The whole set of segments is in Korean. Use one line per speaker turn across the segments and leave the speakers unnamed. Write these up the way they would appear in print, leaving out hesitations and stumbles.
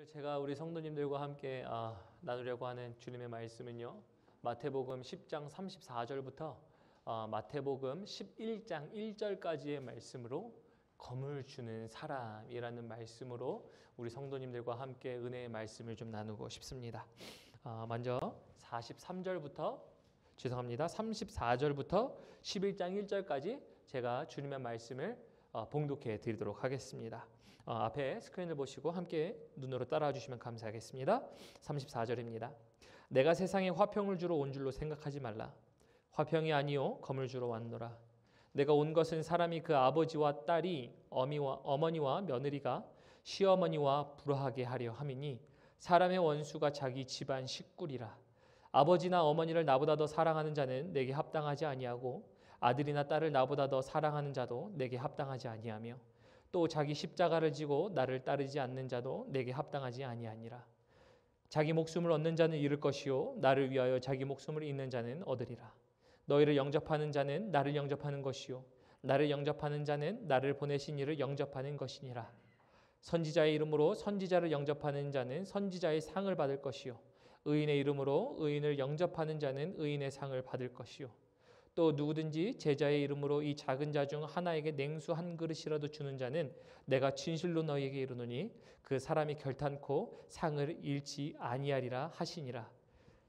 제가 우리 성도님들과 함께 나누려고 하는 주님의 말씀은요, 마태복음 10장 34절부터 마태복음 11장 1절까지의 말씀으로 검을 주는 사람이라는 말씀으로 우리 성도님들과 함께 은혜의 말씀을 좀 나누고 싶습니다. 먼저 34절부터 11장 1절까지 제가 주님의 말씀을 봉독해 드리도록 하겠습니다. 앞에 스크린을 보시고 함께 눈으로 따라와 주시면 감사하겠습니다. 34절입니다. 내가 세상에 화평을 주러 온 줄로 생각하지 말라. 화평이 아니요 검을 주러 왔노라. 내가 온 것은 사람이 그 아버지와 딸이 어머니와 며느리가 시어머니와 불화하게 하려 함이니 사람의 원수가 자기 집안 식구리라. 아버지나 어머니를 나보다 더 사랑하는 자는 내게 합당하지 아니하고 아들이나 딸을 나보다 더 사랑하는 자도 내게 합당하지 아니하며 또 자기 십자가를 지고 나를 따르지 않는 자도 내게 합당하지 아니하니라. 자기 목숨을 얻는 자는 잃을 것이요 나를 위하여 자기 목숨을 잃는 자는 얻으리라. 너희를 영접하는 자는 나를 영접하는 것이요 나를 영접하는 자는 나를 보내신 이를 영접하는 것이니라. 선지자의 이름으로 선지자를 영접하는 자는 선지자의 상을 받을 것이요 의인의 이름으로 의인을 영접하는 자는 의인의 상을 받을 것이요 또 누구든지 제자의 이름으로 이 작은 자 중 하나에게 냉수 한 그릇이라도 주는 자는 내가 진실로 너희에게 이르노니 그 사람이 결탄코 상을 잃지 아니하리라 하시니라.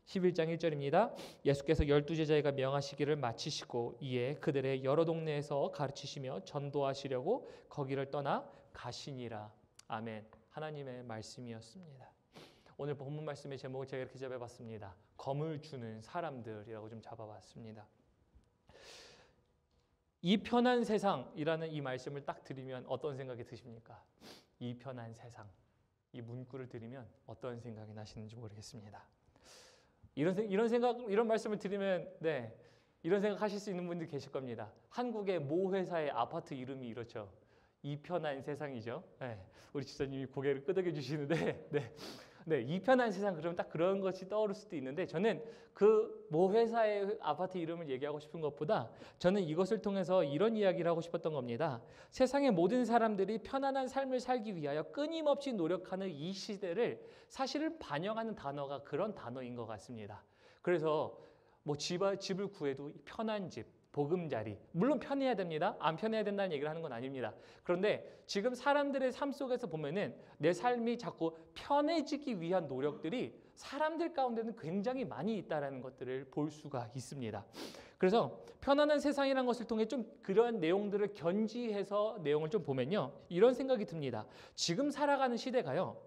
11장 1절입니다. 예수께서 12제자에게 명하시기를 마치시고 이에 그들의 여러 동네에서 가르치시며 전도하시려고 거기를 떠나 가시니라. 아멘. 하나님의 말씀이었습니다. 오늘 본문 말씀의 제목을 제가 이렇게 잡아봤습니다. 검을 주는 사람들이라고 좀 잡아봤습니다. 이 편한 세상이라는 이 말씀을 딱 들으면 어떤 생각이 드십니까? 이 편한 세상, 이 문구를 들으면 어떤 생각이 나시는지 모르겠습니다. 이런 말씀을 들으면 이런 생각하실 수 있는 분들이 계실 겁니다. 한국의 모 회사의 아파트 이름이 이렇죠. 이 편한 세상이죠. 우리 집사님이 고개를 끄덕여 주시는데, 이 편한 세상 그러면 딱 그런 것이 떠오를 수도 있는데 저는 그 모 회사의 아파트 이름을 얘기하고 싶은 것보다 저는 이것을 통해서 이런 이야기를 하고 싶었던 겁니다. 세상의 모든 사람들이 편안한 삶을 살기 위하여 끊임없이 노력하는 이 시대를 사실은 반영하는 단어가 그런 단어인 것 같습니다. 그래서 집을 구해도 편한 집, 보금자리, 물론 편해야 됩니다. 안 편해야 된다는 얘기를 하는 건 아닙니다. 그런데 지금 사람들의 삶 속에서 보면은 내 삶이 자꾸 편해지기 위한 노력들이 사람들 가운데는 굉장히 많이 있다라는 것들을 볼 수가 있습니다. 그래서 편안한 세상이라는 것을 통해 좀 그런 내용들을 견지해서 내용을 좀 보면요, 이런 생각이 듭니다. 지금 살아가는 시대가요,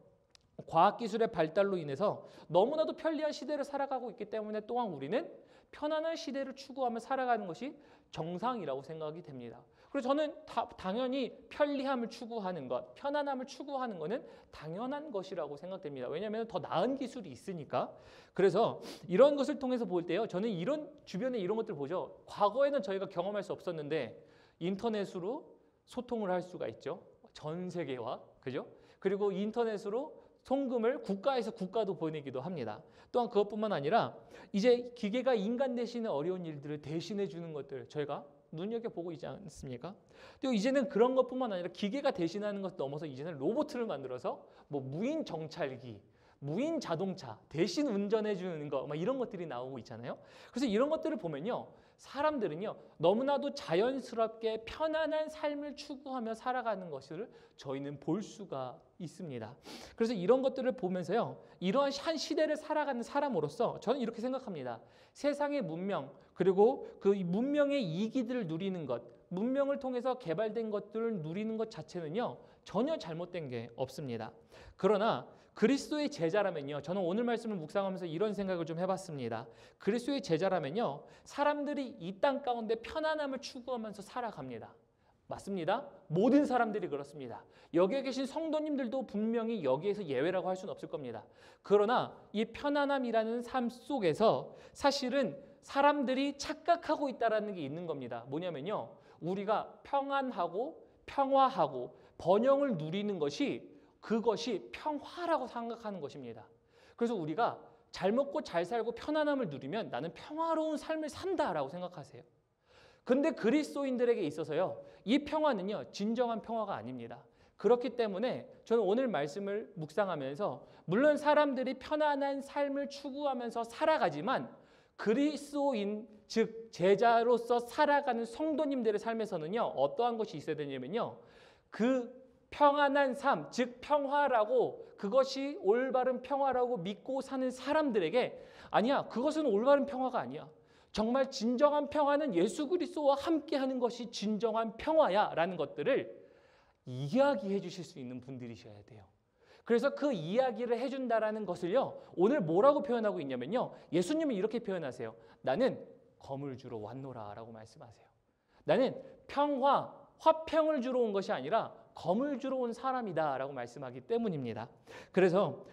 과학기술의 발달로 인해서 너무나도 편리한 시대를 살아가고 있기 때문에 또한 우리는 편안한 시대를 추구하며 살아가는 것이 정상이라고 생각이 됩니다. 그래서 저는 당연히 편리함을 추구하는 것, 편안함을 추구하는 것은 당연한 것이라고 생각됩니다. 왜냐하면 더 나은 기술이 있으니까. 그래서 이런 것을 통해서 볼 때요, 저는 주변에 이런 것들 보죠. 과거에는 저희가 경험할 수 없었는데 인터넷으로 소통을 할 수가 있죠. 전 세계와, 그죠? 그리고 인터넷으로 송금을 국가에서 국가도 보내기도 합니다. 또한 그것뿐만 아니라 이제 기계가 인간 대신에 어려운 일들을 대신해 주는 것들 저희가 눈여겨보고 있지 않습니까? 또 이제는 그런 것뿐만 아니라 기계가 대신하는 것 넘어서 이제는 로봇을 만들어서 무인 정찰기, 무인 자동차 대신 운전해 주는 거 이런 것들이 나오고 있잖아요. 그래서 이런 것들을 보면요, 사람들은요 너무나도 자연스럽게 편안한 삶을 추구하며 살아가는 것을 저희는 볼 수가 있습니다. 그래서 이런 것들을 보면서요, 이러한 한 시대를 살아가는 사람으로서 저는 이렇게 생각합니다. 세상의 문명, 그리고 그 문명의 이기들을 누리는 것, 문명을 통해서 개발된 것들을 누리는 것 자체는요 전혀 잘못된 게 없습니다. 그러나 그리스도의 제자라면요, 저는 오늘 말씀을 묵상하면서 이런 생각을 좀 해봤습니다. 그리스도의 제자라면요, 사람들이 이 땅 가운데 편안함을 추구하면서 살아갑니다. 맞습니다. 모든 사람들이 그렇습니다. 여기에 계신 성도님들도 분명히 여기에서 예외라고 할 수는 없을 겁니다. 그러나 이 편안함이라는 삶 속에서 사실은 사람들이 착각하고 있다는 게 있는 겁니다. 뭐냐면요, 우리가 평안하고 평화하고 번영을 누리는 그것이 평화라고 생각하는 것입니다. 그래서 우리가 잘 먹고 잘 살고 편안함을 누리면 나는 평화로운 삶을 산다라고 생각하세요. 근데 그리스도인들에게 있어서요, 이 평화는요 진정한 평화가 아닙니다. 그렇기 때문에 저는 오늘 말씀을 묵상하면서 물론 사람들이 편안한 삶을 추구하면서 살아가지만 그리스도인 즉 제자로서 살아가는 성도님들의 삶에서는요 어떠한 것이 있어야 되냐면요 그 평안한 삶 즉 평화라고 그것이 올바른 평화라고 믿고 사는 사람들에게 아니야 그것은 올바른 평화가 아니야 정말 진정한 평화는 예수 그리스도와 함께하는 것이 진정한 평화야라는 것들을 이야기해 주실 수 있는 분들이셔야 돼요. 그래서 그 이야기를 해준다라는 것을요 오늘 뭐라고 표현하고 있냐면요 예수님이 이렇게 표현하세요. 나는 검을 주러 왔노라 라고 말씀하세요. 나는 평화, 화평을 주러 온 것이 아니라 검을 주러 온 사람이다 라고 말씀하기 때문입니다. 그래서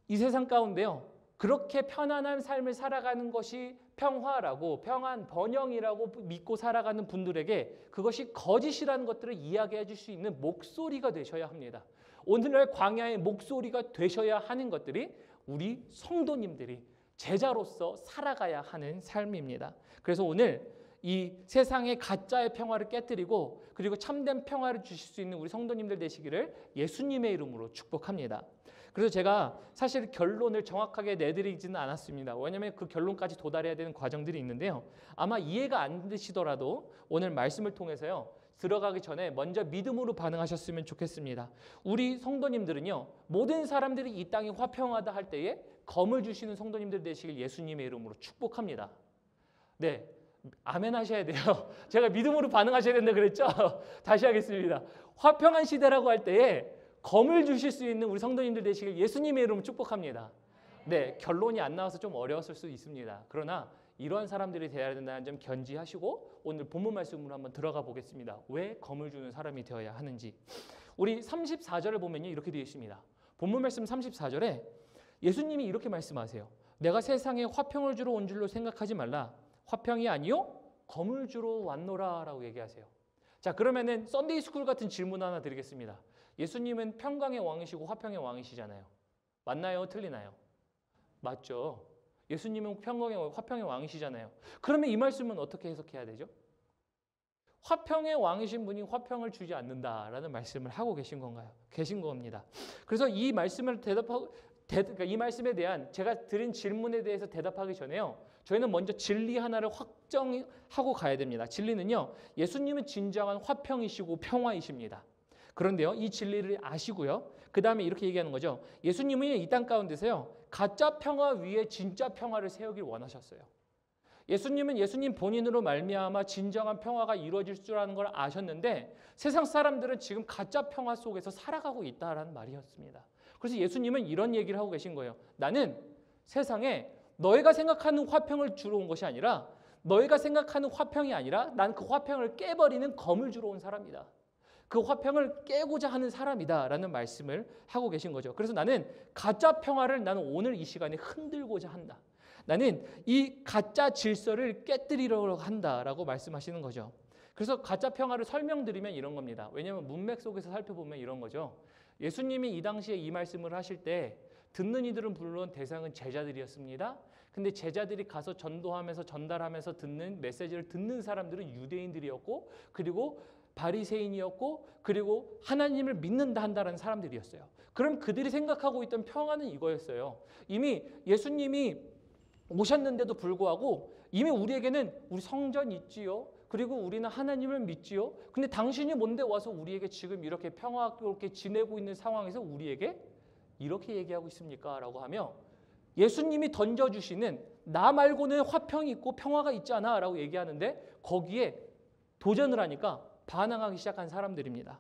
이 세상 가운데요 그렇게 편안한 삶을 살아가는 것이 평화라고 평안, 번영이라고 믿고 살아가는 분들에게 그것이 거짓이라는 것들을 이야기해 줄 수 있는 목소리가 되셔야 합니다. 오늘날 광야의 목소리가 되셔야 하는 것들이 우리 성도님들이 제자로서 살아가야 하는 삶입니다. 그래서 오늘 이 세상의 가짜의 평화를 깨뜨리고 그리고 참된 평화를 주실 수 있는 우리 성도님들 되시기를 예수님의 이름으로 축복합니다. 그래서 제가 사실 결론을 정확하게 내드리지는 않았습니다. 왜냐하면 그 결론까지 도달해야 되는 과정들이 있는데요. 아마 이해가 안 되시더라도 오늘 말씀을 통해서요. 들어가기 전에 먼저 믿음으로 반응하셨으면 좋겠습니다. 우리 성도님들은요. 모든 사람들이 이 땅이 화평하다 할 때에 검을 주시는 성도님들 되시길 예수님의 이름으로 축복합니다. 네, 아멘 하셔야 돼요. 제가 믿음으로 반응하셔야 된다 그랬죠? 다시 하겠습니다. 화평한 시대라고 할 때에 검을 주실 수 있는 우리 성도님들 되시길 예수님의 이름으로 축복합니다. 네, 결론이 안 나와서 좀 어려웠을 수도 있습니다. 그러나 이러한 사람들이 되어야 된다는 점 견지하시고 오늘 본문 말씀으로 한번 들어가 보겠습니다. 왜 검을 주는 사람이 되어야 하는지. 우리 34절을 보면요 이렇게 되어 있습니다. 본문 말씀 34절에 예수님이 이렇게 말씀하세요. 내가 세상에 화평을 주러 온 줄로 생각하지 말라. 화평이 아니요 검을 주러 왔노라 라고 얘기하세요. 자 그러면은 썬데이 스쿨 같은 질문 하나 드리겠습니다. 예수님은 평강의 왕이시고 화평의 왕이시잖아요. 맞나요? 틀리나요? 맞죠. 예수님은 평강의 화평의 왕이시잖아요. 그러면 이 말씀은 어떻게 해석해야 되죠? 화평의 왕이신 분이 화평을 주지 않는다라는 말씀을 하고 계신 건가요? 계신 겁니다. 그래서 이 말씀을 이 말씀에 대한 제가 드린 질문에 대해서 대답하기 전에요. 저희는 먼저 진리 하나를 확정하고 가야 됩니다. 진리는요. 예수님은 진정한 화평이시고 평화이십니다. 그런데요. 이 진리를 아시고요. 그 다음에 이렇게 얘기하는 거죠. 예수님은 이 땅 가운데서요. 가짜 평화 위에 진짜 평화를 세우길 원하셨어요. 예수님은 예수님 본인으로 말미암아 진정한 평화가 이루어질 줄 아는 걸 아셨는데 세상 사람들은 지금 가짜 평화 속에서 살아가고 있다라는 말이었습니다. 그래서 예수님은 이런 얘기를 하고 계신 거예요. 나는 세상에 너희가 생각하는 화평을 주러 온 것이 아니라 너희가 생각하는 화평이 아니라 난 그 화평을 깨버리는 검을 주러 온 사람이다. 그 화평을 깨고자 하는 사람이다 라는 말씀을 하고 계신 거죠. 그래서 나는 가짜 평화를 나는 오늘 이 시간에 흔들고자 한다. 나는 이 가짜 질서를 깨뜨리려고 한다라고 말씀하시는 거죠. 그래서 가짜 평화를 설명드리면 이런 겁니다. 왜냐하면 문맥 속에서 살펴보면 이런 거죠. 예수님이 이 당시에 이 말씀을 하실 때 듣는 이들은 물론 대상은 제자들이었습니다. 근데 제자들이 가서 전도하면서 전달하면서 듣는 메시지를 듣는 사람들은 유대인들이었고 그리고 바리새인이었고 그리고 하나님을 믿는다 한다라는 사람들이었어요. 그럼 그들이 생각하고 있던 평화는 이거였어요. 이미 예수님이 오셨는데도 불구하고 이미 우리에게는 우리 성전 있지요. 그리고 우리는 하나님을 믿지요. 근데 당신이 뭔데 와서 우리에게 지금 이렇게 평화롭게 지내고 있는 상황에서 우리에게 이렇게 얘기하고 있습니까? 라고 하며 예수님이 던져주시는 나 말고는 화평이 있고 평화가 있잖아 라고 얘기하는데 거기에 도전을 하니까 반항하기 시작한 사람들입니다.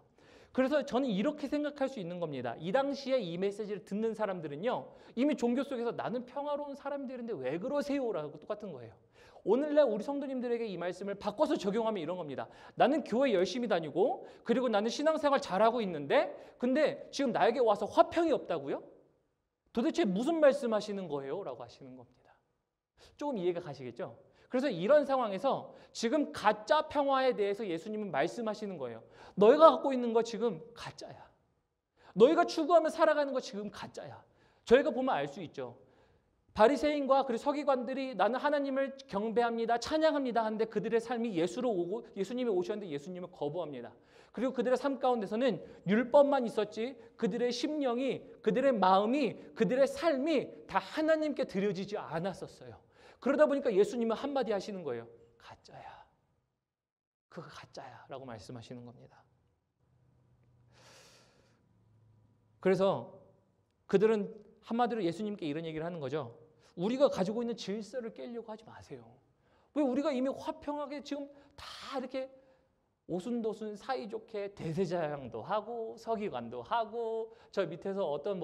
그래서 저는 이렇게 생각할 수 있는 겁니다. 이 당시에 이 메시지를 듣는 사람들은요. 이미 종교 속에서 나는 평화로운 사람들인데 왜 그러세요? 라고 똑같은 거예요. 오늘날 우리 성도님들에게 이 말씀을 바꿔서 적용하면 이런 겁니다. 나는 교회 열심히 다니고 그리고 나는 신앙생활 잘하고 있는데 근데 지금 나에게 와서 화평이 없다고요? 도대체 무슨 말씀하시는 거예요? 라고 하시는 겁니다. 조금 이해가 가시겠죠? 그래서 이런 상황에서 지금 가짜 평화에 대해서 예수님은 말씀하시는 거예요. 너희가 갖고 있는 거 지금 가짜야. 너희가 추구하며 살아가는 거 지금 가짜야. 저희가 보면 알 수 있죠. 바리새인과 그리고 서기관들이 나는 하나님을 경배합니다. 찬양합니다. 하는데 그들의 삶이 예수님이 오셨는데 예수님을 거부합니다. 그리고 그들의 삶 가운데서는 율법만 있었지 그들의 심령이, 그들의 마음이, 그들의 삶이 다 하나님께 드려지지 않았었어요. 그러다 보니까 예수님은 한마디 하시는 거예요. 가짜야. 그거 가짜야 라고 말씀하시는 겁니다. 그래서 그들은 한마디로 예수님께 이런 얘기를 하는 거죠. 우리가 가지고 있는 질서를 깨려고 하지 마세요. 왜 우리가 이미 화평하게 지금 다 이렇게 오순도순 사이좋게 대제사장도 하고 서기관도 하고 저 밑에서 어떤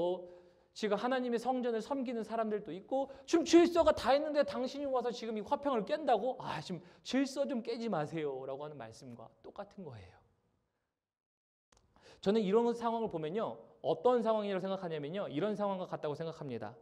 지금 하나님의 성전을 섬기는 사람들도 있고 지금 질서가 다 있는데 당신이 와서 지금 이 화평을 깬다고? 지금 질서 좀 깨지 마세요 라고 하는 말씀과 똑같은 거예요. 저는 이런 상황을 보면요. 어떤 상황이라고 생각하냐면요. 이런 상황과 같다고 생각합니다.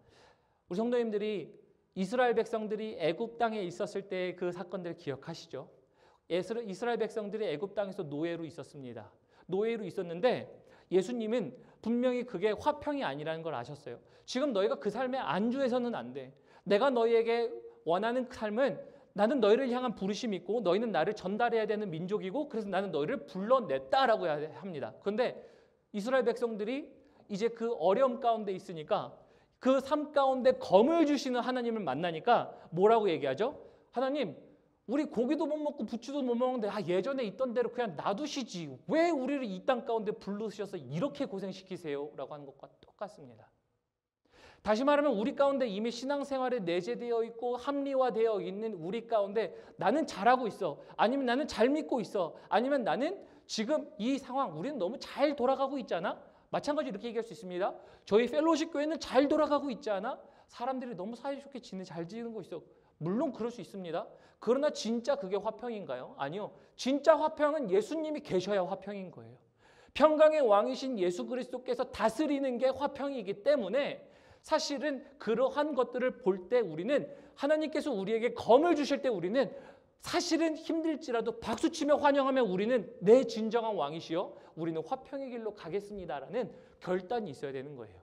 우리 성도님들이 이스라엘 백성들이 애굽 땅에 있었을 때 그 사건들을 기억하시죠? 이스라엘 백성들이 애굽 땅에서 노예로 있었습니다. 노예로 있었는데 예수님은 분명히 그게 화평이 아니라는 걸 아셨어요. 지금 너희가 그 삶에 안주해서는 안 돼. 내가 너희에게 원하는 삶은 나는 너희를 향한 부르심이 있고 너희는 나를 전달해야 되는 민족이고 그래서 나는 너희를 불러냈다라고 합니다. 그런데 이스라엘 백성들이 이제 그 어려움 가운데 있으니까 그 삶 가운데 검을 주시는 하나님을 만나니까 뭐라고 얘기하죠? 하나님, 우리 고기도 못 먹고 부추도 못 먹는데 예전에 있던 대로 그냥 놔두시지. 왜 우리를 이 땅 가운데 부르셔서 이렇게 고생시키세요? 라고 하는 것과 똑같습니다. 다시 말하면 우리 가운데 이미 신앙생활에 내재되어 있고 합리화되어 있는 우리 가운데 나는 잘하고 있어. 아니면 나는 잘 믿고 있어. 아니면 나는 지금 이 상황 우리는 너무 잘 돌아가고 있잖아. 마찬가지로 이렇게 얘기할 수 있습니다. 저희 펠로십 교회는 잘 돌아가고 있지 않아? 사람들이 너무 사이좋게 잘 지내는 거 있어. 물론 그럴 수 있습니다. 그러나 진짜 그게 화평인가요? 아니요. 진짜 화평은 예수님이 계셔야 화평인 거예요. 평강의 왕이신 예수 그리스도께서 다스리는 게 화평이기 때문에 사실은 그러한 것들을 볼 때 우리는 하나님께서 우리에게 검을 주실 때 우리는 사실은 힘들지라도 박수치며 환영하며 우리는 내 진정한 왕이시여 우리는 화평의 길로 가겠습니다라는 결단이 있어야 되는 거예요.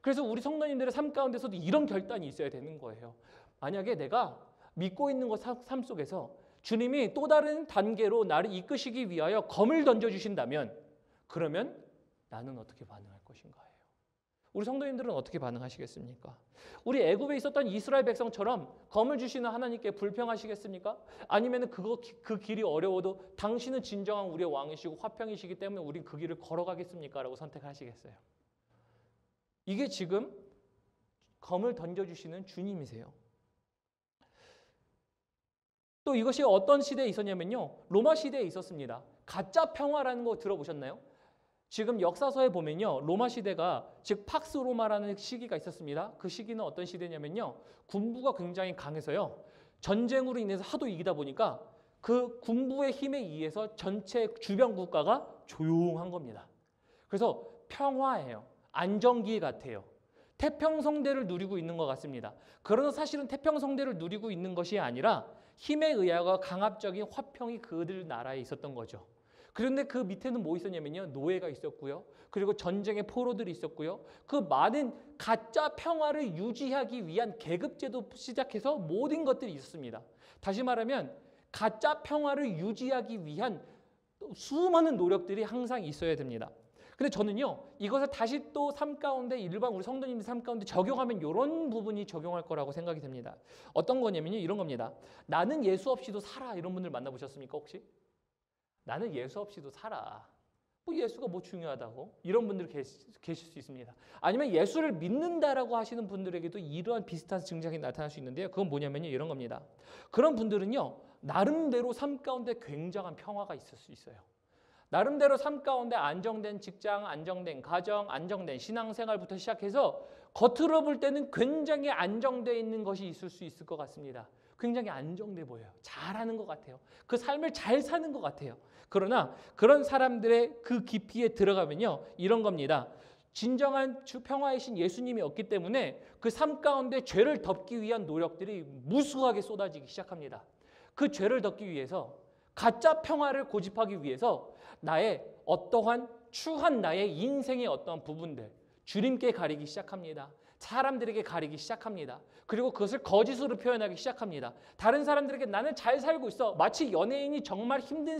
그래서 우리 성도님들의 삶 가운데서도 이런 결단이 있어야 되는 거예요. 만약에 내가 믿고 있는 것 삶 속에서 주님이 또 다른 단계로 나를 이끄시기 위하여 검을 던져주신다면 그러면 나는 어떻게 반응할 것인가요? 우리 성도님들은 어떻게 반응하시겠습니까? 우리 애굽에 있었던 이스라엘 백성처럼 검을 주시는 하나님께 불평하시겠습니까? 아니면 그 길이 어려워도 당신은 진정한 우리의 왕이시고 화평이시기 때문에 우린 그 길을 걸어가겠습니까? 라고 선택하시겠어요? 이게 지금 검을 던져주시는 주님이세요. 또 이것이 어떤 시대에 있었냐면요. 로마 시대에 있었습니다. 가짜 평화라는 거 들어보셨나요? 지금 역사서에 보면요. 로마 시대가 즉 팍스 로마라는 시기가 있었습니다. 그 시기는 어떤 시대냐면요. 군부가 굉장히 강해서요. 전쟁으로 인해서 하도 이기다 보니까 그 군부의 힘에 의해서 전체 주변 국가가 조용한 겁니다. 그래서 평화예요. 안정기 같아요. 태평성대를 누리고 있는 것 같습니다. 그러나 사실은 태평성대를 누리고 있는 것이 아니라 힘에 의하여 강압적인 화평이 그들 나라에 있었던 거죠. 그런데 그 밑에는 뭐 있었냐면요. 노예가 있었고요. 그리고 전쟁의 포로들이 있었고요. 그 많은 가짜 평화를 유지하기 위한 계급제도 시작해서 모든 것들이 있었습니다. 다시 말하면 가짜 평화를 유지하기 위한 수많은 노력들이 항상 있어야 됩니다. 근데 저는요. 이것을 다시 또 삶 가운데 일반 우리 성도님들 삶 가운데 적용하면 이런 부분이 적용할 거라고 생각이 됩니다. 어떤 거냐면요. 이런 겁니다. 나는 예수 없이도 살아. 이런 분들 만나보셨습니까 혹시? 나는 예수 없이도 살아. 예수가 뭐 중요하다고? 이런 분들 계실 수 있습니다. 아니면 예수를 믿는다라고 하시는 분들에게도 이러한 비슷한 증상이 나타날 수 있는데요. 그건 뭐냐면요. 이런 겁니다. 그런 분들은요. 나름대로 삶 가운데 굉장한 평화가 있을 수 있어요. 나름대로 삶 가운데 안정된 직장, 안정된 가정, 안정된 신앙생활부터 시작해서 겉으로 볼 때는 굉장히 안정되어 있는 것이 있을 수 있을 것 같습니다. 굉장히 안정돼 보여요. 잘하는 것 같아요. 그 삶을 잘 사는 것 같아요. 그러나 그런 사람들의 그 깊이에 들어가면요. 이런 겁니다. 진정한 주 평화이신 예수님이 없기 때문에 그 삶 가운데 죄를 덮기 위한 노력들이 무수하게 쏟아지기 시작합니다. 그 죄를 덮기 위해서 가짜 평화를 고집하기 위해서 나의 어떠한 추한 나의 인생의 어떠한 부분들 주님께 가리기 시작합니다. 사람들에게 가리기 시작합니다. 그리고 그것을 거짓으로 표현하기 시작합니다. 다른 사람들에게 나는 잘 살고 있어. 마치 연예인이 정말 힘든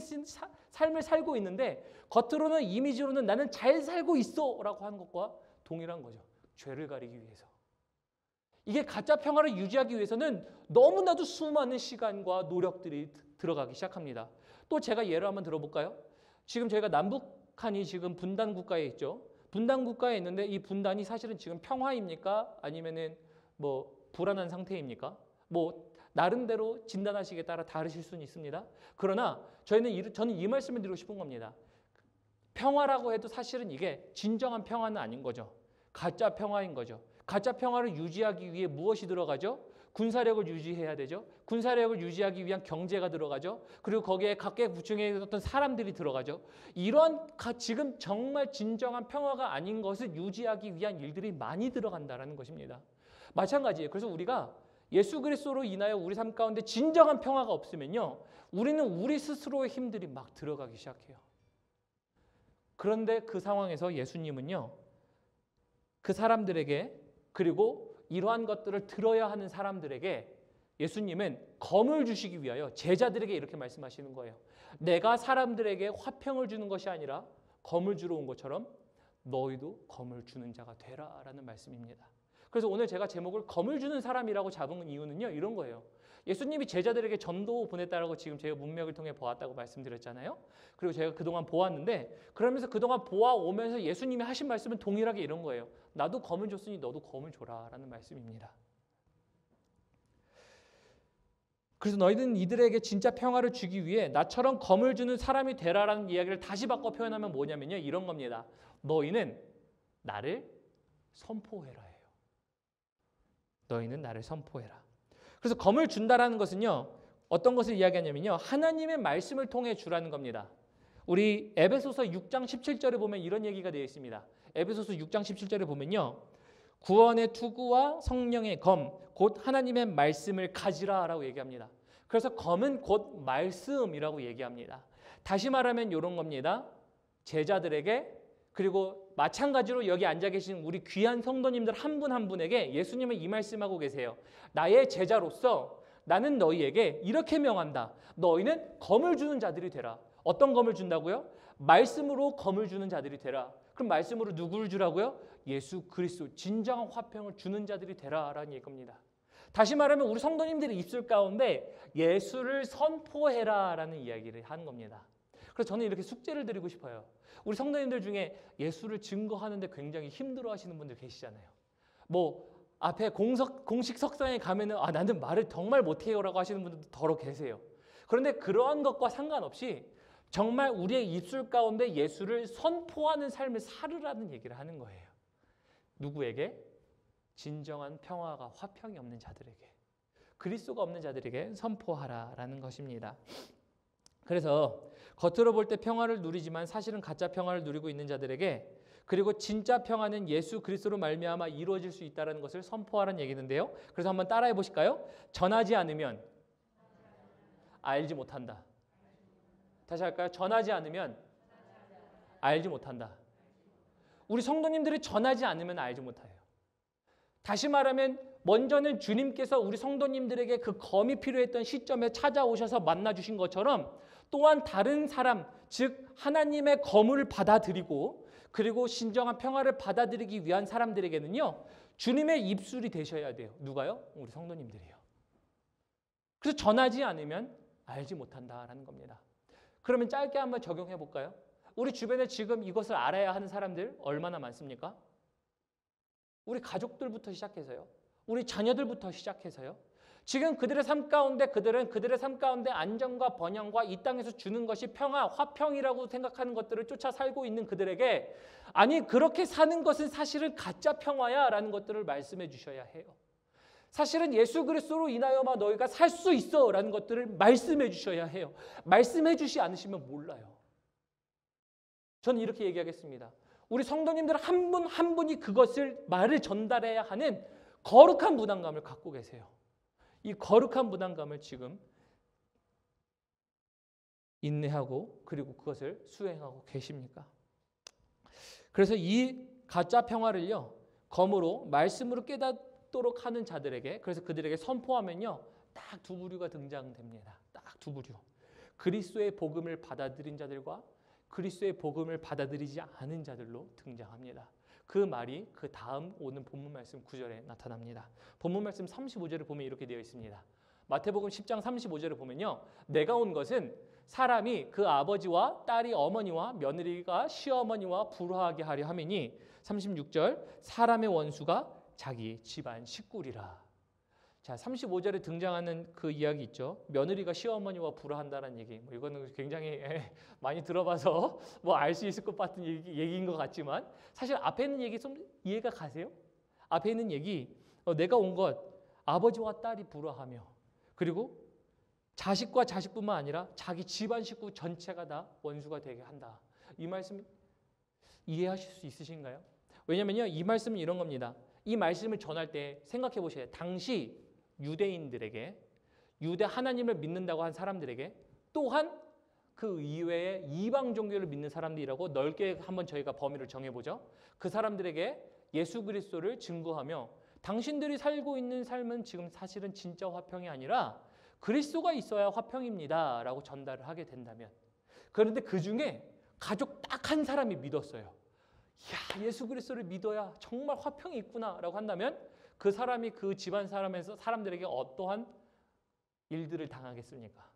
삶을 살고 있는데 겉으로는 이미지로는 나는 잘 살고 있어 라고 하는 것과 동일한 거죠. 죄를 가리기 위해서. 이게 가짜 평화를 유지하기 위해서는 너무나도 수많은 시간과 노력들이 들어가기 시작합니다. 또 제가 예를 한번 들어볼까요? 지금 저희가 남북한이 지금 분단 국가에 있죠. 분단 국가에 있는데 이 분단이 사실은 지금 평화입니까? 아니면은 뭐 불안한 상태입니까? 뭐 나름대로 진단하시기에 따라 다르실 수는 있습니다. 그러나 저는 이 말씀을 드리고 싶은 겁니다. 평화라고 해도 사실은 이게 진정한 평화는 아닌 거죠. 가짜 평화인 거죠. 가짜 평화를 유지하기 위해 무엇이 들어가죠? 군사력을 유지해야 되죠. 군사력을 유지하기 위한 경제가 들어가죠. 그리고 거기에 각계 부층의 어떤 사람들이 들어가죠. 이런 지금 정말 진정한 평화가 아닌 것을 유지하기 위한 일들이 많이 들어간다는 것입니다. 마찬가지예요. 그래서 우리가 예수 그리스도로 인하여 우리 삶 가운데 진정한 평화가 없으면요, 우리는 우리 스스로의 힘들이 막 들어가기 시작해요. 그런데 그 상황에서 예수님은요, 그 사람들에게, 그리고 이러한 것들을 들어야 하는 사람들에게 예수님은 검을 주시기 위하여 제자들에게 이렇게 말씀하시는 거예요. 내가 사람들에게 화평을 주는 것이 아니라 검을 주러 온 것처럼 너희도 검을 주는 자가 되라 라는 말씀입니다. 그래서 오늘 제가 제목을 검을 주는 사람이라고 잡은 이유는요, 이런 거예요. 예수님이 제자들에게 전도 보냈다라고 지금 제가 문맥을 통해 보았다고 말씀드렸잖아요. 그리고 제가 그동안 보았는데, 그러면서 그동안 보아오면서 예수님이 하신 말씀은 동일하게 이런 거예요. 나도 검을 줬으니 너도 검을 줘라 라는 말씀입니다. 그래서 너희는 이들에게 진짜 평화를 주기 위해 나처럼 검을 주는 사람이 되라라는 이야기를 다시 바꿔 표현하면 뭐냐면요, 이런 겁니다. 너희는 나를 선포해라 해요. 너희는 나를 선포해라. 그래서 검을 준다라는 것은요, 어떤 것을 이야기하냐면요, 하나님의 말씀을 통해 주라는 겁니다. 우리 에베소서 6장 17절에 보면 이런 얘기가 되어 있습니다. 에베소서 6장 17절에 보면요, 구원의 투구와 성령의 검, 곧 하나님의 말씀을 가지라라고 얘기합니다. 그래서 검은 곧 말씀이라고 얘기합니다. 다시 말하면 이런 겁니다. 제자들에게, 그리고 마찬가지로 여기 앉아 계신 우리 귀한 성도님들 한 분 한 분에게 예수님은 이 말씀하고 계세요. 나의 제자로서 나는 너희에게 이렇게 명한다. 너희는 검을 주는 자들이 되라. 어떤 검을 준다고요? 말씀으로 검을 주는 자들이 되라. 그럼 말씀으로 누구를 주라고요? 예수 그리스도, 진정한 화평을 주는 자들이 되라라는 얘기입니다. 다시 말하면 우리 성도님들의 입술 가운데 예수를 선포해라라는 이야기를 하는 겁니다. 그래서 저는 이렇게 숙제를 드리고 싶어요. 우리 성도님들 중에 예수를 증거하는데 굉장히 힘들어하시는 분들 계시잖아요. 뭐 앞에 공식 석상에 가면은 나는 말을 정말 못해요라고 하시는 분들도 더러 계세요. 그런데 그러한 것과 상관없이 정말 우리의 입술 가운데 예수를 선포하는 삶을 살으라는 얘기를 하는 거예요. 누구에게? 진정한 평화가 화평이 없는 자들에게, 그리스도가 없는 자들에게 선포하라라는 것입니다. 그래서 겉으로 볼 때 평화를 누리지만 사실은 가짜 평화를 누리고 있는 자들에게, 그리고 진짜 평화는 예수 그리스도로 말미암아 이루어질 수 있다는 것을 선포하라는 얘기인데요. 그래서 한번 따라해 보실까요? 전하지 않으면 알지 못한다. 다시 할까요? 전하지 않으면 알지 못한다. 우리 성도님들이 전하지 않으면 알지 못해요. 다시 말하면 먼저는 주님께서 우리 성도님들에게 그 검이 필요했던 시점에 찾아오셔서 만나주신 것처럼 또한 다른 사람, 즉 하나님의 검을 받아들이고 그리고 진정한 평화를 받아들이기 위한 사람들에게는요, 주님의 입술이 되셔야 돼요. 누가요? 우리 성도님들이요. 그래서 전하지 않으면 알지 못한다라는 겁니다. 그러면 짧게 한번 적용해 볼까요? 우리 주변에 지금 이것을 알아야 하는 사람들 얼마나 많습니까? 우리 가족들부터 시작해서요. 우리 자녀들부터 시작해서요. 지금 그들의 삶 가운데 그들의 삶 가운데 안정과 번영과 이 땅에서 주는 것이 평화, 화평이라고 생각하는 것들을 쫓아 살고 있는 그들에게 아니 그렇게 사는 것은 사실은 가짜 평화야 라는 것들을 말씀해 주셔야 해요. 사실은 예수 그리스도로 인하여만 너희가 살 수 있어 라는 것들을 말씀해 주셔야 해요. 말씀해 주시 않으시면 몰라요. 저는 이렇게 얘기하겠습니다. 우리 성도님들 한 분 한 분이 그것을 말을 전달해야 하는 거룩한 부담감을 갖고 계세요. 이 거룩한 부담감을 지금 인내하고 그리고 그것을 수행하고 계십니까? 그래서 이 가짜 평화를요, 검으로 말씀으로 깨닫도록 하는 자들에게, 그래서 그들에게 선포하면요, 딱 두 부류가 등장됩니다. 딱 두 부류. 그리스도의 복음을 받아들인 자들과 그리스도의 복음을 받아들이지 않은 자들로 등장합니다. 그 말이 그 다음 오는 본문 말씀 9절에 나타납니다. 본문 말씀 35절을 보면 이렇게 되어 있습니다. 마태복음 10장 35절을 보면요, 내가 온 것은 사람이 그 아버지와 딸이 어머니와 며느리가 시어머니와 불화하게 하려 함이니, 36절, 사람의 원수가 자기 집안 식구리라. 자, 35절에 등장하는 그 이야기 있죠. 며느리가 시어머니와 불화한다는 얘기. 뭐 이거는 굉장히 많이 들어봐서 뭐 알 수 있을 것 같은 얘기인 것 같지만, 사실 앞에 있는 얘기 좀 이해가 가세요? 앞에 있는 얘기, 내가 온 것, 아버지와 딸이 불화하며, 그리고 자식과 자식뿐만 아니라 자기 집안 식구 전체가 다 원수가 되게 한다. 이 말씀 이해하실 수 있으신가요? 왜냐면요, 이 말씀은 이런 겁니다. 이 말씀을 전할 때 생각해 보세요. 당시 유대인들에게, 유대 하나님을 믿는다고 한 사람들에게, 또한 그 이외에 이방 종교를 믿는 사람들이라고 넓게 한번 저희가 범위를 정해보죠. 그 사람들에게 예수 그리스도를 증거하며, 당신들이 살고 있는 삶은 지금 사실은 진짜 화평이 아니라 그리스도가 있어야 화평입니다 라고 전달을 하게 된다면, 그런데 그 중에 가족 딱 한 사람이 믿었어요. 야, 예수 그리스도를 믿어야 정말 화평이 있구나 라고 한다면, 그 사람이 그 집안 사람들에게 어떠한 일들을 당하겠습니까?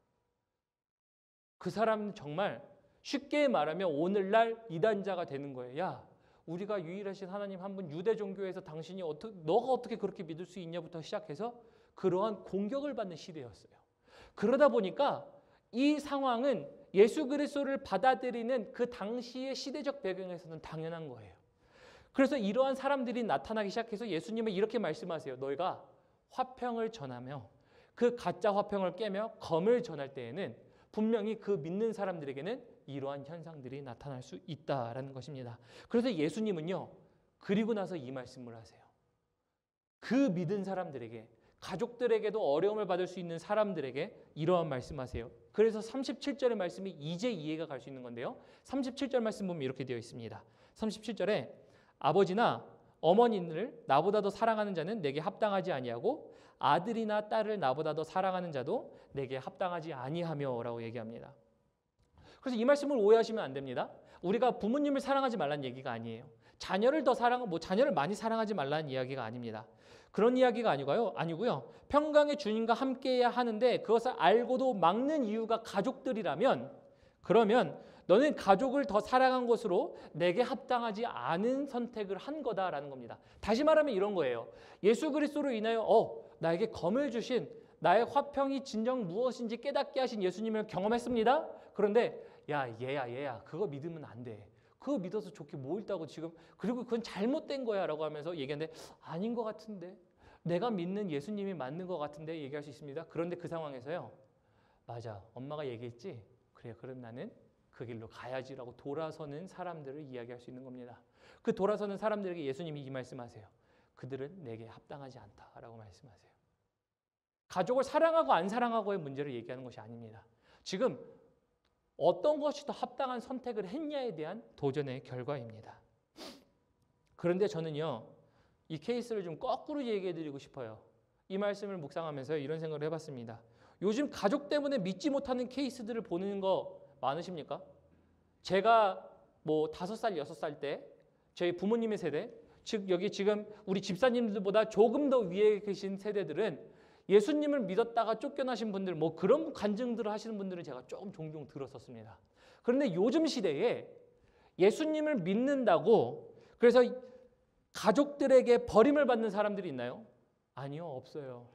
그 사람은 정말 쉽게 말하면 오늘날 이단자가 되는 거예요. 야, 우리가 유일하신 하나님 한 분, 유대 종교에서 당신이 너가 어떻게 그렇게 믿을 수 있냐부터 시작해서 그러한 공격을 받는 시대였어요. 그러다 보니까 이 상황은 예수 그리스도를 받아들이는 그 당시의 시대적 배경에서는 당연한 거예요. 그래서 이러한 사람들이 나타나기 시작해서 예수님은 이렇게 말씀하세요. 너희가 화평을 전하며 그 가짜 화평을 깨며 검을 전할 때에는 분명히 그 믿는 사람들에게는 이러한 현상들이 나타날 수 있다라는 것입니다. 그래서 예수님은요, 그리고 나서 이 말씀을 하세요. 그 믿은 사람들에게, 가족들에게도 어려움을 받을 수 있는 사람들에게 이러한 말씀하세요. 그래서 37절의 말씀이 이제 이해가 갈 수 있는 건데요. 37절 말씀 보면 이렇게 되어 있습니다. 37절에 아버지나 어머니를 나보다 더 사랑하는 자는 내게 합당하지 아니하고 아들이나 딸을 나보다 더 사랑하는 자도 내게 합당하지 아니하며 라고 얘기합니다. 그래서 이 말씀을 오해하시면 안 됩니다. 우리가 부모님을 사랑하지 말라는 얘기가 아니에요. 자녀를 자녀를 많이 사랑하지 말라는 이야기가 아닙니다. 그런 이야기가 아니고요. 평강의 주님과 함께해야 하는데 그것을 알고도 막는 이유가 가족들이라면, 그러면 너는 가족을 더 사랑한 것으로 내게 합당하지 않은 선택을 한 거다라는 겁니다. 다시 말하면 이런 거예요. 예수 그리스도로 인하여 나에게 검을 주신, 나의 화평이 진정 무엇인지 깨닫게 하신 예수님을 경험했습니다. 그런데 야, 얘야 그거 믿으면 안 돼. 그거 믿어서 좋게 뭐 있다고 지금, 그리고 그건 잘못된 거야 라고 하면서 얘기하는데, 아닌 것 같은데, 내가 믿는 예수님이 맞는 것 같은데 얘기할 수 있습니다. 그런데 그 상황에서요, 맞아, 엄마가 얘기했지, 그래, 그럼 나는 그 길로 가야지라고 돌아서는 사람들을 이야기할 수 있는 겁니다. 그 돌아서는 사람들에게 예수님이 이 말씀하세요. 그들은 내게 합당하지 않다라고 말씀하세요. 가족을 사랑하고 안 사랑하고의 문제를 얘기하는 것이 아닙니다. 지금 어떤 것이 더 합당한 선택을 했냐에 대한 도전의 결과입니다. 그런데 저는요, 이 케이스를 좀 거꾸로 얘기해 드리고 싶어요. 이 말씀을 묵상하면서 이런 생각을 해봤습니다. 요즘 가족 때문에 믿지 못하는 케이스들을 보는 거 많으십니까? 제가 뭐 5살, 6살 때 저희 부모님의 세대, 즉 여기 지금 우리 집사님들보다 조금 더 위에 계신 세대들은 예수님을 믿었다가 쫓겨나신 분들, 뭐 그런 간증들을 하시는 분들은 제가 조금 종종 들었었습니다. 그런데 요즘 시대에 예수님을 믿는다고 그래서 가족들에게 버림을 받는 사람들이 있나요? 아니요, 없어요.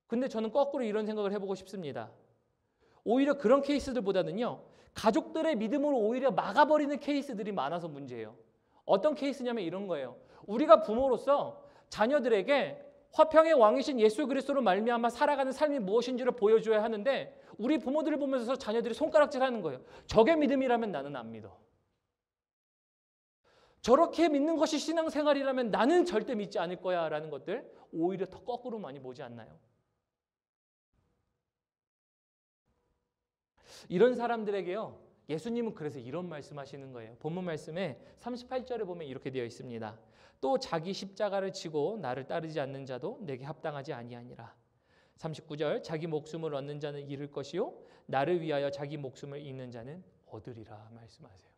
근데 저는 거꾸로 이런 생각을 해보고 싶습니다. 오히려 그런 케이스들보다는요, 가족들의 믿음으로 오히려 막아버리는 케이스들이 많아서 문제예요. 어떤 케이스냐면 이런 거예요. 우리가 부모로서 자녀들에게 화평의 왕이신 예수 그리스도로 말미암아 살아가는 삶이 무엇인지를 보여줘야 하는데, 우리 부모들을 보면서 자녀들이 손가락질하는 거예요. 저게 믿음이라면 나는 안 믿어. 저렇게 믿는 것이 신앙생활이라면 나는 절대 믿지 않을 거야 라는 것들, 오히려 더 거꾸로 많이 보지 않나요? 이런 사람들에게요, 예수님은 그래서 이런 말씀하시는 거예요. 본문 말씀에 38절에 보면 이렇게 되어 있습니다. 또 자기 십자가를 지고 나를 따르지 않는 자도 내게 합당하지 아니하니라. 39절 자기 목숨을 얻는 자는 잃을 것이요 나를 위하여 자기 목숨을 잃는 자는 얻으리라 말씀하세요.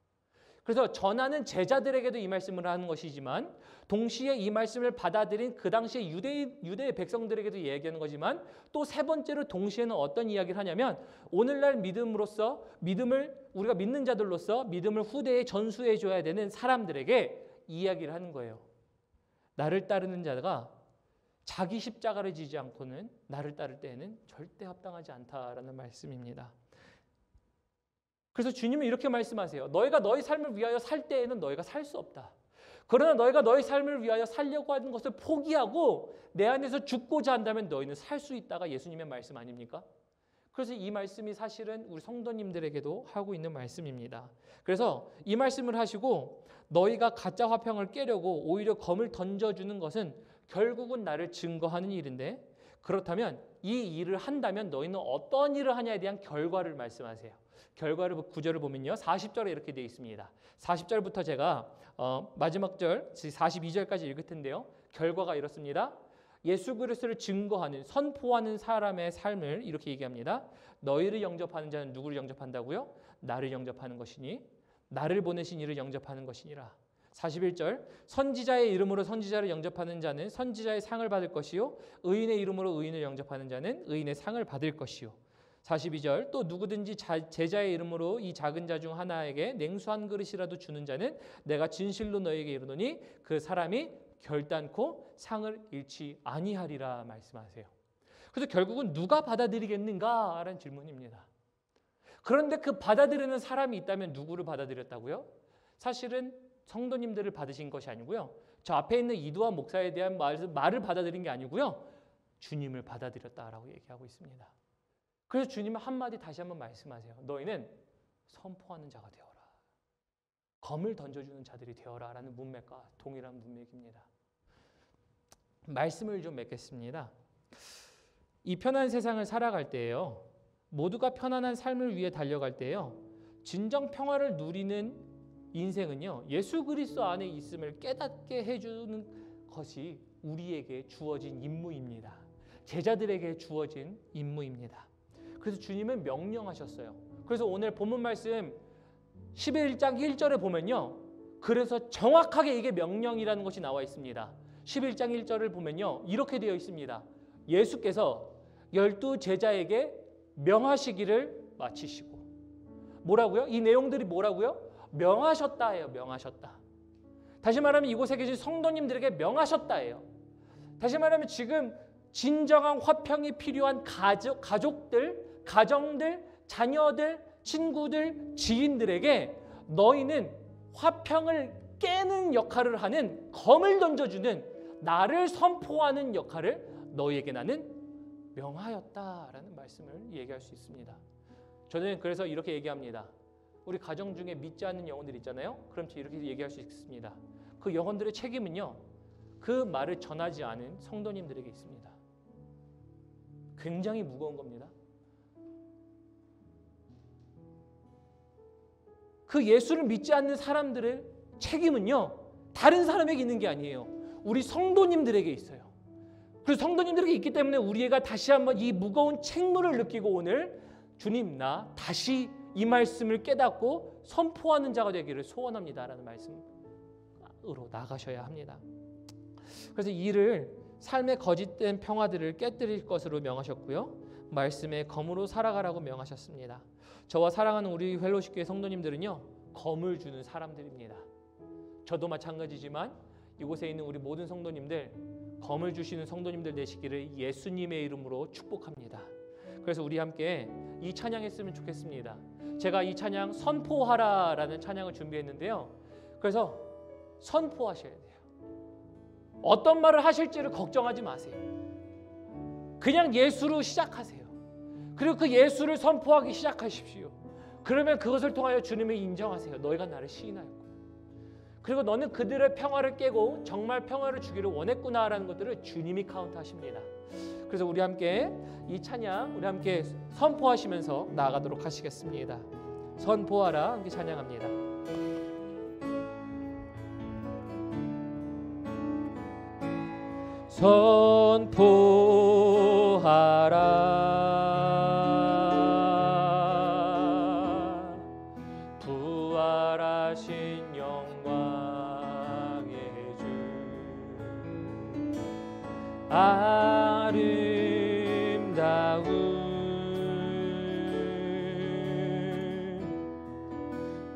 그래서 전하는 제자들에게도 이 말씀을 하는 것이지만 동시에 이 말씀을 받아들인 그 당시에 유대의 백성들에게도 얘기하는 거지만 또 세 번째로 동시에는 어떤 이야기를 하냐면 오늘날 믿음으로써 우리가 믿는 자들로서 믿음을 후대에 전수해 줘야 되는 사람들에게 이야기를 하는 거예요. 나를 따르는 자가 자기 십자가를 지지 않고는 나를 따를 때에는 절대 합당하지 않다라는 말씀입니다. 그래서 주님은 이렇게 말씀하세요. 너희가 너희 삶을 위하여 살 때에는 너희가 살 수 없다. 그러나 너희가 너희 삶을 위하여 살려고 하는 것을 포기하고 내 안에서 죽고자 한다면 너희는 살 수 있다가 예수님의 말씀 아닙니까? 그래서 이 말씀이 사실은 우리 성도님들에게도 하고 있는 말씀입니다. 그래서 이 말씀을 하시고 너희가 가짜 화평을 깨려고 오히려 검을 던져주는 것은 결국은 나를 증거하는 일인데 그렇다면 이 일을 한다면 너희는 어떤 일을 하냐에 대한 결과를 말씀하세요. 결과를 구절을 보면요. 40절에 이렇게 되어 있습니다. 40절부터 제가 마지막 절 42절까지 읽을 텐데요. 결과가 이렇습니다. 예수 그리스도를 증거하는 선포하는 사람의 삶을 이렇게 얘기합니다. 너희를 영접하는 자는 누구를 영접한다고요? 나를 영접하는 것이니 나를 보내신 이를 영접하는 것이니라. 41절 선지자의 이름으로 선지자를 영접하는 자는 선지자의 상을 받을 것이요 의인의 이름으로 의인을 영접하는 자는 의인의 상을 받을 것이요. 42절 또 누구든지 제자의 이름으로 이 작은 자 중 하나에게 냉수 한 그릇이라도 주는 자는 내가 진실로 너에게 이르노니 그 사람이 결단코 상을 잃지 아니하리라 말씀하세요. 그래서 결국은 누가 받아들이겠는가라는 질문입니다. 그런데 그 받아들이는 사람이 있다면 누구를 받아들였다고요? 사실은 성도님들을 받으신 것이 아니고요. 저 앞에 있는 이두환 목사에 대한 말을 받아들인 게 아니고요. 주님을 받아들였다라고 얘기하고 있습니다. 그래서 주님은 한마디 다시 한번 말씀하세요. 너희는 선포하는 자가 되어라. 검을 던져주는 자들이 되어라 라는 문맥과 동일한 문맥입니다. 말씀을 좀 맺겠습니다. 이 편한 세상을 살아갈 때에요. 모두가 편안한 삶을 위해 달려갈 때에요. 진정 평화를 누리는 인생은요. 예수 그리스도 안에 있음을 깨닫게 해주는 것이 우리에게 주어진 임무입니다. 제자들에게 주어진 임무입니다. 그래서 주님은 명령하셨어요. 그래서 오늘 본문 말씀 11장 1절에 보면요. 그래서 정확하게 이게 명령이라는 것이 나와 있습니다. 11장 1절을 보면요. 이렇게 되어 있습니다. 예수께서 12 제자에게 명하시기를 마치시고 뭐라고요? 이 내용들이 뭐라고요? 명하셨다예요. 명하셨다. 다시 말하면 이곳에 계신 성도님들에게 명하셨다예요. 다시 말하면 지금 진정한 화평이 필요한 가족들, 가정들, 자녀들, 친구들, 지인들에게 너희는 화평을 깨는 역할을 하는 검을 던져주는 나를 선포하는 역할을 너희에게 나는 명하였다라는 말씀을 얘기할 수 있습니다. 저는 그래서 이렇게 얘기합니다. 우리 가정 중에 믿지 않는 영혼들 있잖아요. 그럼 이렇게 얘기할 수 있습니다. 그 영혼들의 책임은요. 그 말을 전하지 않은 성도님들에게 있습니다. 굉장히 무거운 겁니다. 그 예수를 믿지 않는 사람들의 책임은요. 다른 사람에게 있는 게 아니에요. 우리 성도님들에게 있어요. 그래서 성도님들에게 있기 때문에 우리가 다시 한번 이 무거운 책무를 느끼고 오늘 주님 나 다시 이 말씀을 깨닫고 선포하는 자가 되기를 소원합니다라는 말씀으로 나가셔야 합니다. 그래서 이를 삶의 거짓된 평화들을 깨뜨릴 것으로 명하셨고요. 말씀의 검으로 살아가라고 명하셨습니다. 저와 사랑하는 우리 펠로시교회 성도님들은요. 검을 주는 사람들입니다. 저도 마찬가지지만 이곳에 있는 우리 모든 성도님들 검을 주시는 성도님들 되시기를 예수님의 이름으로 축복합니다. 그래서 우리 함께 이 찬양했으면 좋겠습니다. 제가 이 찬양 선포하라라는 찬양을 준비했는데요. 그래서 선포하셔야 돼요. 어떤 말을 하실지를 걱정하지 마세요. 그냥 예수로 시작하세요. 그리고 그 예수를 선포하기 시작하십시오. 그러면 그것을 통하여 주님을 인정하세요. 너희가 나를 시인하였고 그리고 너는 그들의 평화를 깨고 정말 평화를 주기를 원했구나라는 것들을 주님이 카운트하십니다. 그래서 우리 함께 이 찬양 우리 함께 선포하시면서 나아가도록 하시겠습니다. 선포하라 함께 찬양합니다. 선포하라 부활하신 영광의 주 아름다운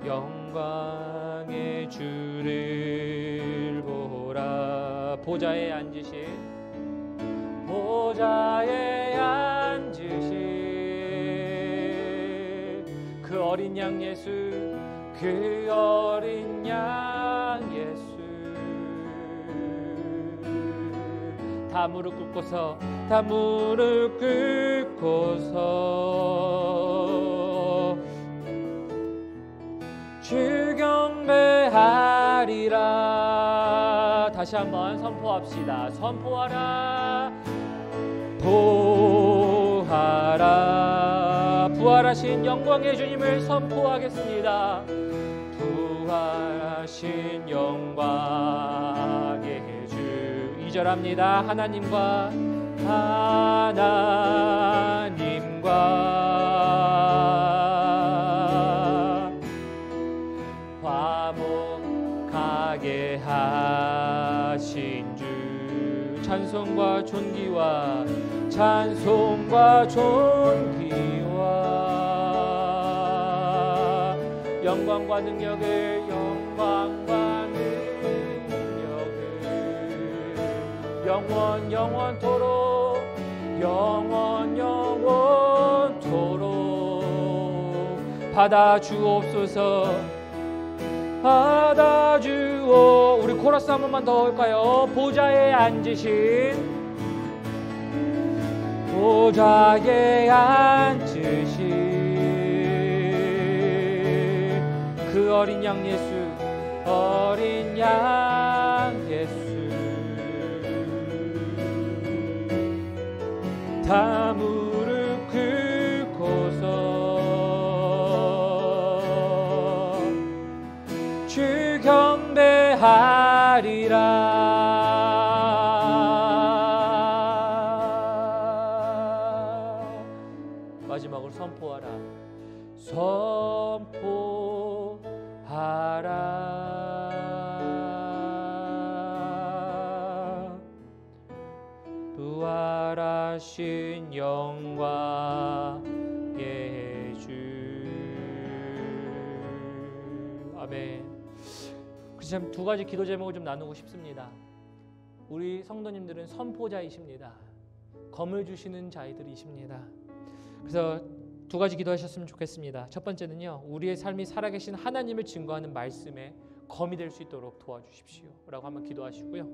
영광의 주를 보라. 보좌에 앉으신 그 어린 양 예수, 그 어린 양 예수. 다 무릎 꿇고서 주 경배하리라. 다시 한번 선포합시다. 선포하라 보하라. 부활하신 영광의 주님을 선포하겠습니다. 부활하신 영광의 주. 2절합니다. 하나님과 화목하게 하신 주. 찬송과 존귀와 영광과 능력을 영원토록 받아주옵소서. 우리 코러스 한 번만 더 할까요? 보좌에 앉으신 그 어린 양 예수, 어린 양 예수. 다 무릎 꿇고서 주 경배하리라. 마지막으로 선포하라. 부활하신 영광의 주. 아멘. 그래서 참 두 가지 기도 제목을 좀 나누고 싶습니다. 우리 성도님들은 선포자이십니다. 검을 주시는 자들이십니다. 그래서 두 가지 기도하셨으면 좋겠습니다. 첫 번째는요, 우리의 삶이 살아계신 하나님을 증거하는 말씀에 검이 될 수 있도록 도와주십시오 라고 한번 기도하시고요.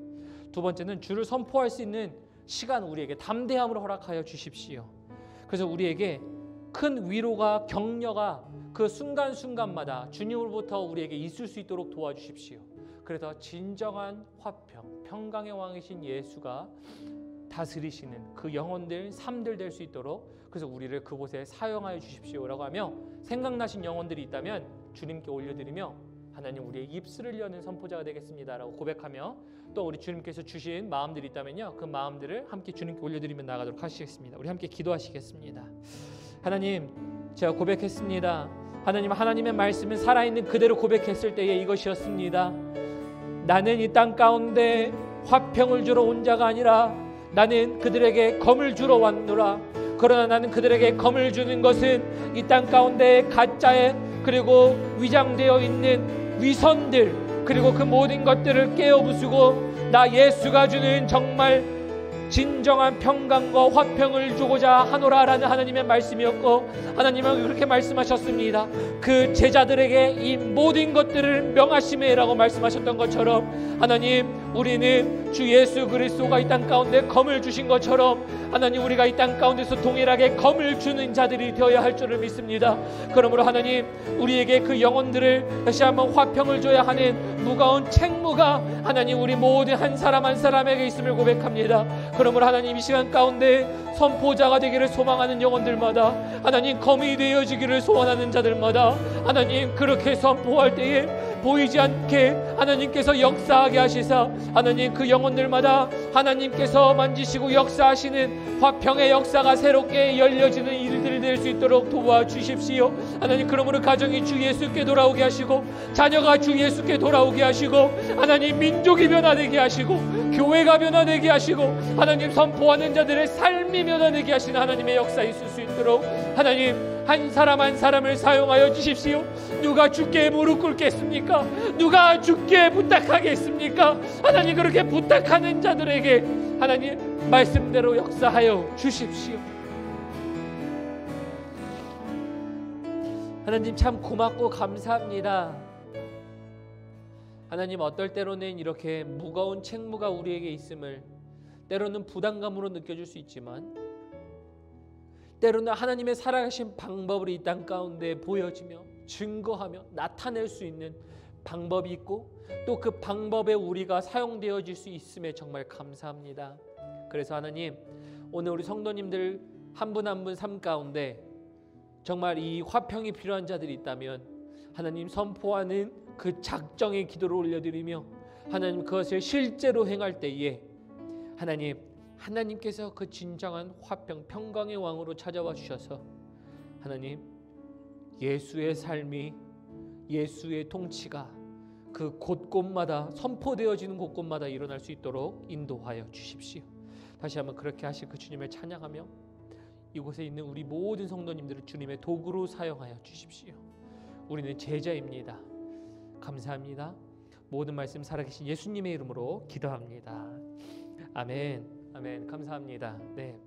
두 번째는 주를 선포할 수 있는 시간, 우리에게 담대함으로 허락하여 주십시오. 그래서 우리에게 큰 위로가, 격려가 그 순간순간마다 주님으로부터 우리에게 있을 수 있도록 도와주십시오. 그래서 진정한 화평, 평강의 왕이신 예수가 다스리시는 그 영혼들, 삶들 될 수 있도록, 그래서 우리를 그곳에 사용하여 주십시오라고 하며, 생각나신 영혼들이 있다면 주님께 올려드리며 하나님 우리의 입술을 여는 선포자가 되겠습니다라고 고백하며, 또 우리 주님께서 주신 마음들이 있다면요, 그 마음들을 함께 주님께 올려드리며 나가도록 하시겠습니다. 우리 함께 기도하시겠습니다. 하나님, 제가 고백했습니다. 하나님, 하나님의 말씀은 살아있는 그대로 고백했을 때에 이것이었습니다. 나는 이 땅 가운데 화평을 주러 온 자가 아니라 나는 그들에게 검을 주러 왔노라. 그러나 나는 그들에게 검을 주는 것은 이 땅 가운데 가짜의, 그리고 위장되어 있는 위선들, 그리고 그 모든 것들을 깨어부수고 나 예수가 주는 정말 진정한 평강과 화평을 주고자 하노라라는 하나님의 말씀이었고, 하나님은 그렇게 말씀하셨습니다. 그 제자들에게 이 모든 것들을 명하시매라고 말씀하셨던 것처럼, 하나님 우리는 주 예수 그리스도가 이 땅 가운데 검을 주신 것처럼 하나님 우리가 이 땅 가운데서 동일하게 검을 주는 자들이 되어야 할 줄을 믿습니다. 그러므로 하나님 우리에게 그 영혼들을 다시 한번 화평을 줘야 하는 무거운 책무가 하나님 우리 모든 한 사람 한 사람에게 있음을 고백합니다. 그러므로 하나님 이 시간 가운데 선포자가 되기를 소망하는 영혼들마다, 하나님 검이 되어지기를 소원하는 자들마다 하나님 그렇게 선포할 때에 보이지 않게 하나님께서 역사하게 하시사 하나님 그 영혼들마다 하나님께서 만지시고 역사하시는 화평의 역사가 새롭게 열려지는 일들이 될 수 있도록 도와주십시오. 하나님 그러므로 가정이 주 예수께 돌아오게 하시고, 자녀가 주 예수께 돌아오게 하시고, 하나님 민족이 변화되게 하시고, 교회가 변화되게 하시고, 하나님 선포하는 자들의 삶이 변화되게 하시는 하나님의 역사 있을 수 있도록 하나님 한 사람 한 사람을 사용하여 주십시오. 누가 주께 무릎 꿇겠습니까? 누가 주께 부탁하겠습니까? 하나님 그렇게 부탁하는 자들에게 하나님 말씀대로 역사하여 주십시오. 하나님 참 고맙고 감사합니다. 하나님 어떨 때로는 이렇게 무거운 책무가 우리에게 있음을 때로는 부담감으로 느껴질 수 있지만, 때로는 하나님의 살아가신 방법을 이 땅 가운데 보여지며 증거하며 나타낼 수 있는 방법이 있고, 또 그 방법에 우리가 사용되어질 수 있음에 정말 감사합니다. 그래서 하나님 오늘 우리 성도님들 한 분 한 분 삶 가운데 정말 이 화평이 필요한 자들이 있다면 하나님 선포하는 그 작정의 기도를 올려드리며 하나님 그것을 실제로 행할 때에 하나님께서 그 진정한 화평 평강의 왕으로 찾아와 주셔서 하나님 예수의 삶이, 예수의 통치가 그 곳곳마다 선포되어지는 곳곳마다 일어날 수 있도록 인도하여 주십시오. 다시 한번 그렇게 하실 그 주님을 찬양하며 이곳에 있는 우리 모든 성도님들을 주님의 도구로 사용하여 주십시오. 우리는 제자입니다. 감사합니다. 모든 말씀 살아계신 예수님의 이름으로 기도합니다. 아멘. 아멘. 감사합니다. 네.